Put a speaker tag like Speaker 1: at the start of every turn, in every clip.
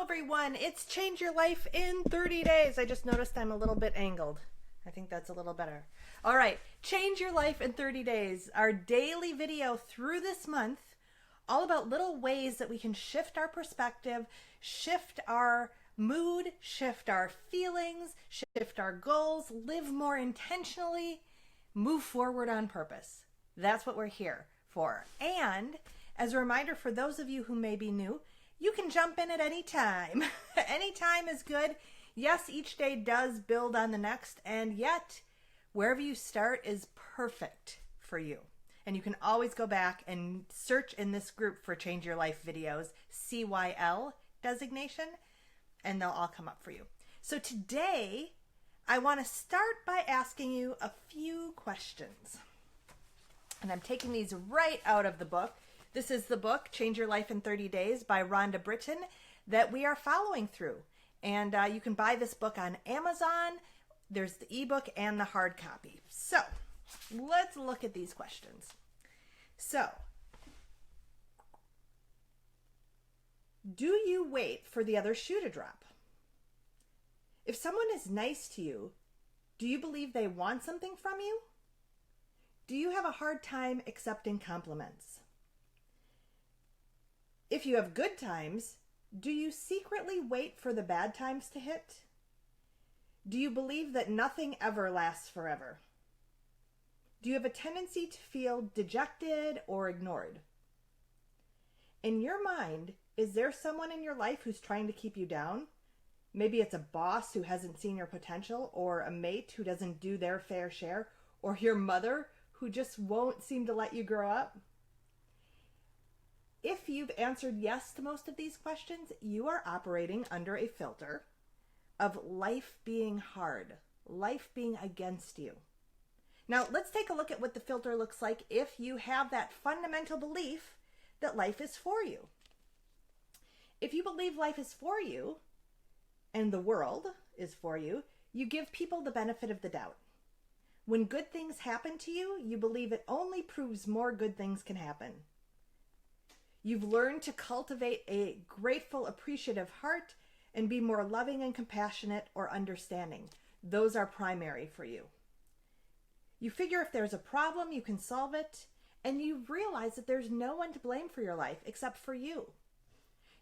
Speaker 1: everyone. It's Change Your Life in 30 Days. I just noticed I'm a little bit angled. I think that's a little better. All right, Change Your Life in 30 Days. Our daily video through this month, all about little ways that we can shift our perspective, shift our mood, shift our feelings, shift our goals, live more intentionally, move forward on purpose. That's what we're here for. And as a reminder for those of you who may be new, you can jump in at any time. Any time is good. Yes, each day does build on the next, and yet wherever you start is perfect for you. And you can always go back and search in this group for Change Your Life videos, CYL designation, and they'll all come up for you. So today, I want to start by asking you a few questions. And I'm taking these right out of the book. This is the book, Change Your Life in 30 Days by RHONDA BRITTEN, that we are following through. And you can buy this book on Amazon. There's the ebook and the hard copy. So let's look at these questions. So, do you wait for the other shoe to drop? If someone is nice to you, do you believe they want something from you? Do you have a hard time accepting compliments? If you have good times, do you secretly wait for the bad times to hit? Do you believe that nothing ever lasts forever? Do you have a tendency to feel dejected or ignored? In your mind, is there someone in your life who's trying to keep you down? Maybe it's a boss who hasn't seen your potential, or a mate who doesn't do their fair share, or your mother who just won't seem to let you grow up. If you've answered yes to most of these questions, you are operating under a filter of life being hard, life being against you. Now, let's take a look at what the filter looks like if you have that fundamental belief that life is for you. If you believe life is for you and the world is for you, you give people the benefit of the doubt. When good things happen to you, you believe it only proves more good things can happen. You've learned to cultivate a grateful, appreciative heart and be more loving and compassionate or understanding. Those are primary for you. You figure if there's a problem, you can solve it, and you realize that there's no one to blame for your life except for you.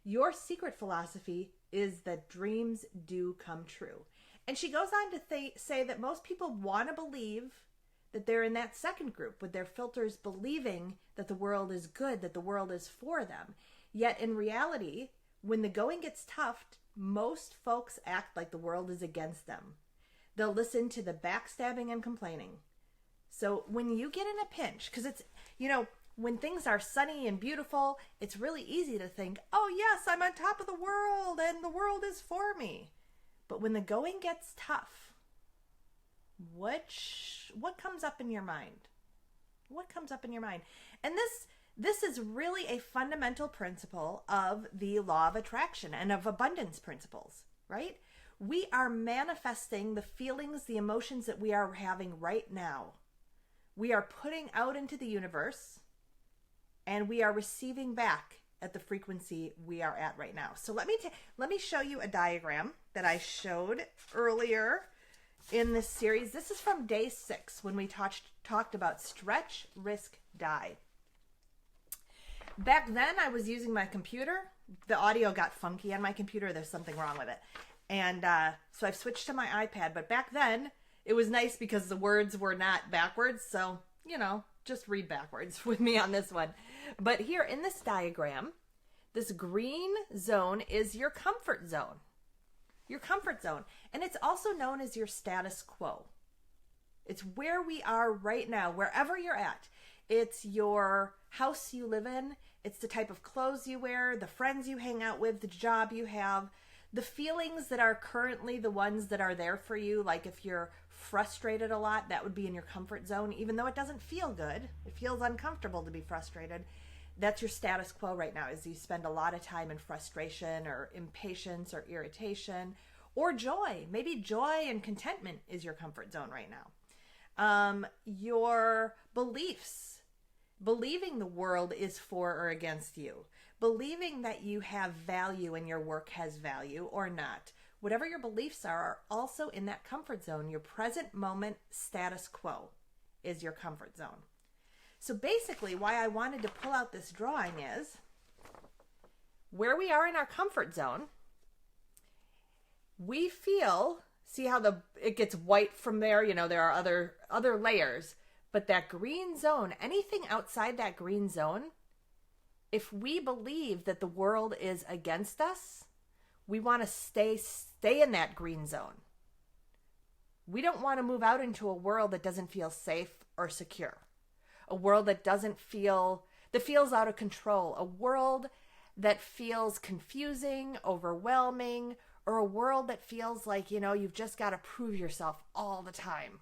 Speaker 1: Your secret philosophy is that dreams do come true. And she goes on to say that most people want to believe that they're in that second group with their filters believing that the world is good, that the world is for them. Yet in reality, when the going gets tough, most folks act like the world is against them. They'll listen to the backstabbing and complaining. So when you get in a pinch, because it's, when things are sunny and beautiful, it's really easy to think, oh yes, I'm on top of the world and the world is for me. But when the going gets tough, what comes up in your mind? What comes up in your mind? And this is really a fundamental principle of the law of attraction and of abundance principles, right? We are manifesting the feelings, the emotions that we are having right now. We are putting out into the universe, and we are receiving back at the frequency we are at right now. So let me show you a diagram that I showed earlier in this series. This is from day 6 when we talked about stretch, risk, die. Back then I was using my computer. The audio got funky on my computer. There's something wrong with it. And so I've switched to my iPad. But back then it was nice because the words were not backwards. So, just read backwards with me on this one. But here in this diagram, this green zone is your comfort zone. Your comfort zone. And it's also known as your status quo. It's where we are right now, wherever you're at. It's your house you live in. It's the type of clothes you wear, the friends you hang out with, the job you have, the feelings that are currently the ones that are there for you. Like if you're frustrated a lot, that would be in your comfort zone. Even though it doesn't feel good, it feels uncomfortable to be frustrated. That's your status quo right now, is you spend a lot of time in frustration or impatience or irritation or joy. Maybe joy and contentment is your comfort zone right now. Your beliefs, believing the world is for or against you, believing that you have value and your work has value or not. Whatever your beliefs are also in that comfort zone. Your present moment status quo is your comfort zone. So basically, why I wanted to pull out this drawing is where we are in our comfort zone. We feel, see how it gets white from there? You know, there are other layers, but that green zone, anything outside that green zone, if we believe that the world is against us, we want to stay in that green zone. We don't want to move out into a world that doesn't feel safe or secure. A world that feels out of control. A world that feels confusing, overwhelming, or a world that feels like, you've just got to prove yourself all the time,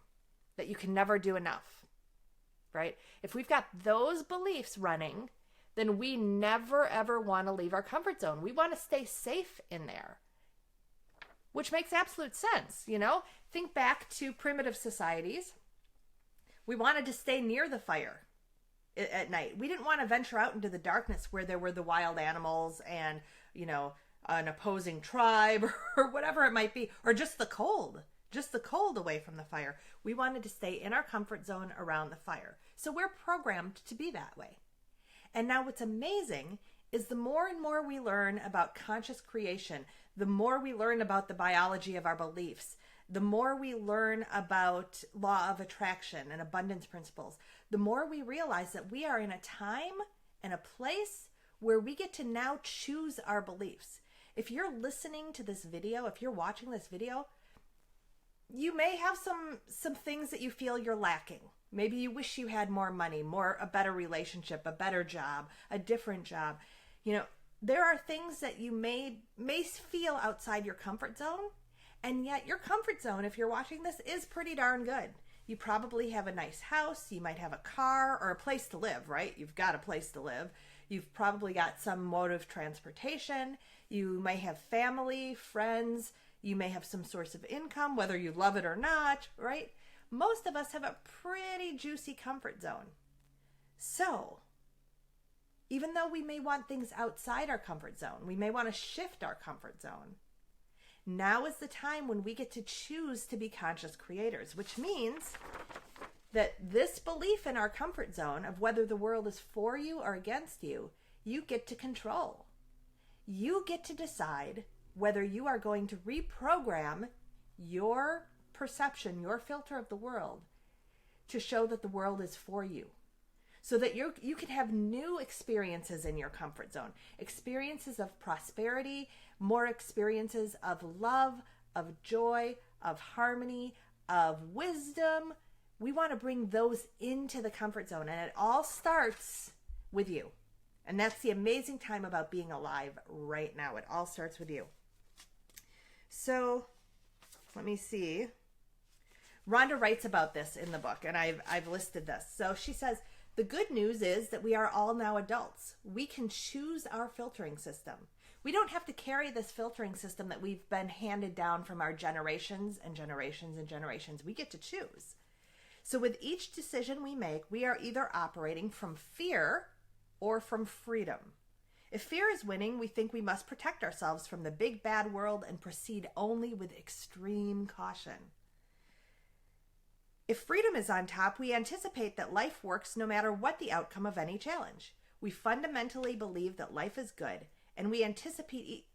Speaker 1: that you can never do enough, right? If we've got those beliefs running, then we never, ever want to leave our comfort zone. We want to stay safe in there, which makes absolute sense, Think back to primitive societies. We wanted to stay near the fire at night. We didn't want to venture out into the darkness where there were the wild animals and, an opposing tribe or whatever it might be, or just the cold away from the fire. We wanted to stay in our comfort zone around the fire. So we're programmed to be that way. And now what's amazing is the more and more we learn about conscious creation, the more we learn about the biology of our beliefs, the more we learn about law of attraction and abundance principles, the more we realize that we are in a time and a place where we get to now choose our beliefs. If you're listening to this video, if you're watching this video, you may have some things that you feel you're lacking. Maybe you wish you had more money, a better relationship, a better job, a different job. There are things that you may feel outside your comfort zone. And yet your comfort zone, if you're watching this, is pretty darn good. You probably have a nice house. You might have a car or a place to live, right? You've got a place to live. You've probably got some mode of transportation. You may have family, friends. You may have some source of income, whether you love it or not, right? Most of us have a pretty juicy comfort zone. So, even though we may want things outside our comfort zone, we may want to shift our comfort zone. Now is the time when we get to choose to be conscious creators, which means that this belief in our comfort zone of whether the world is for you or against you, you get to control. You get to decide whether you are going to reprogram your perception, your filter of the world, to show that the world is for you. So that you can have new experiences in your comfort zone, experiences of prosperity, more experiences of love, of joy, of harmony, of wisdom. We want to bring those into the comfort zone, and it all starts with you. And that's the amazing time about being alive right now. It all starts with you. So, let me see. RHONDA writes about this in the book, and I've listed this. So she says, the good news is that we are all now adults. We can choose our filtering system. We don't have to carry this filtering system that we've been handed down from our generations and generations and generations. We get to choose. So with each decision we make, we are either operating from fear or from freedom. If fear is winning, we think we must protect ourselves from the big bad world and proceed only with extreme caution. If freedom is on top, we anticipate that life works no matter what the outcome of any challenge. We fundamentally believe that life is good, and we anticipate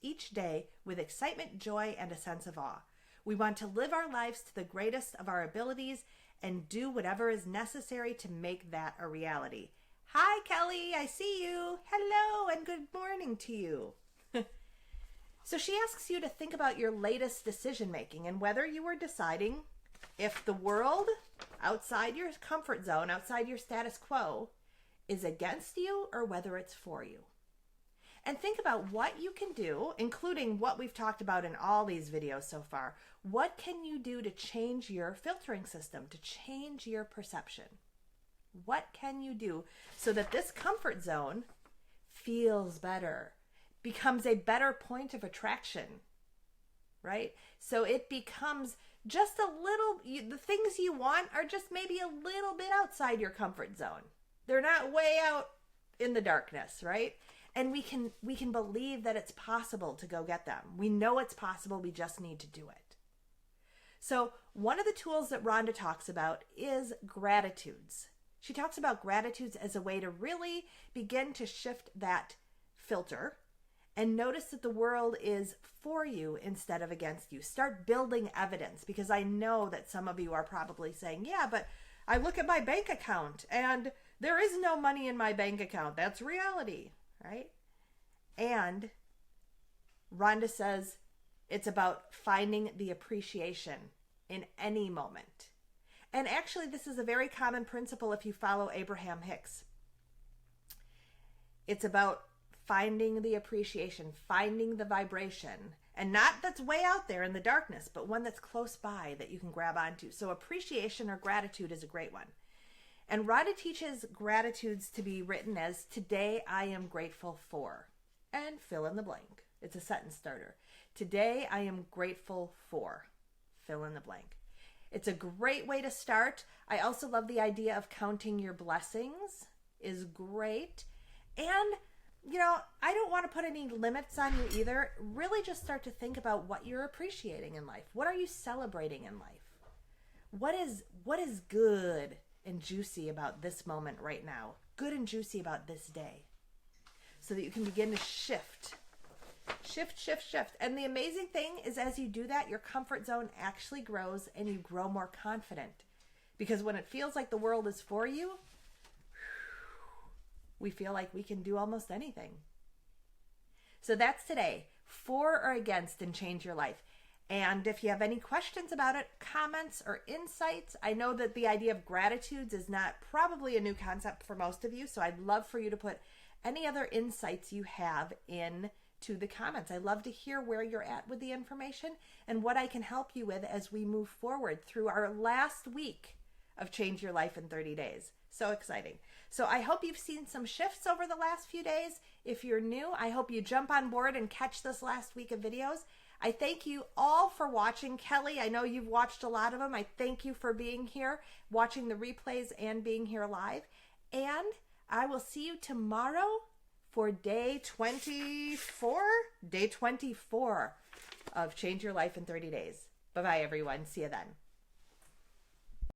Speaker 1: each day with excitement, joy, and a sense of awe. We want to live our lives to the greatest of our abilities and do whatever is necessary to make that a reality. Hi, Kelly, I see you. Hello, and good morning to you. So she asks you to think about your latest decision making and whether you were deciding if the world outside your comfort zone, outside your status quo, is against you or whether it's for you. And think about what you can do, including what we've talked about in all these videos so far. What can you do to change your filtering system, to change your perception? What can you do so that this comfort zone feels better, becomes a better point of attraction, right? So it becomes just a little, the things you want are just maybe a little bit outside your comfort zone. They're not way out in the darkness, right? And we can believe that it's possible to go get them. We know it's possible. We just need to do it. So one of the tools that Rhonda talks about is gratitudes. She talks about gratitudes as a way to really begin to shift that filter and notice that the world is for you instead of against you. Start building evidence, because I know that some of you are probably saying, yeah, but I look at my bank account and there is no money in my bank account. That's reality, right? And Rhonda says it's about finding the appreciation in any moment. And actually, this is a very common principle if you follow Abraham Hicks. It's about finding the appreciation, finding the vibration, and not that's way out there in the darkness, but one that's close by that you can grab onto. So appreciation or gratitude is a great one. And Rhonda teaches gratitudes to be written as, today I am grateful for, and fill in the blank. It's a sentence starter. Today I am grateful for, fill in the blank. It's a great way to start. I also love the idea of counting your blessings is great. And, you know, I don't want to put any limits on you either. Really just start to think about what you're appreciating in life. What are you celebrating in life? What is good and juicy about this moment right now? Good and juicy about this day. So that you can begin to shift. And the amazing thing is, as you do that, your comfort zone actually grows and you grow more confident. Because when it feels like the world is for you, we feel like we can do almost anything. So that's today. For or against and change your life. And if you have any questions about it, comments or insights, I know that the idea of gratitudes is not probably a new concept for most of you. So I'd love for you to put any other insights you have in to the comments. I love to hear where you're at with the information and what I can help you with as we move forward through our last week of Change Your Life in 30 Days. So exciting. So I hope you've seen some shifts over the last few days. If you're new, I hope you jump on board and catch this last week of videos. I thank you all for watching. Kelly, I know you've watched a lot of them. I thank you for being here, watching the replays and being here live. And I will see you tomorrow for day 24? Day 24 of Change Your Life in 30 Days. Bye-bye, everyone. See you then.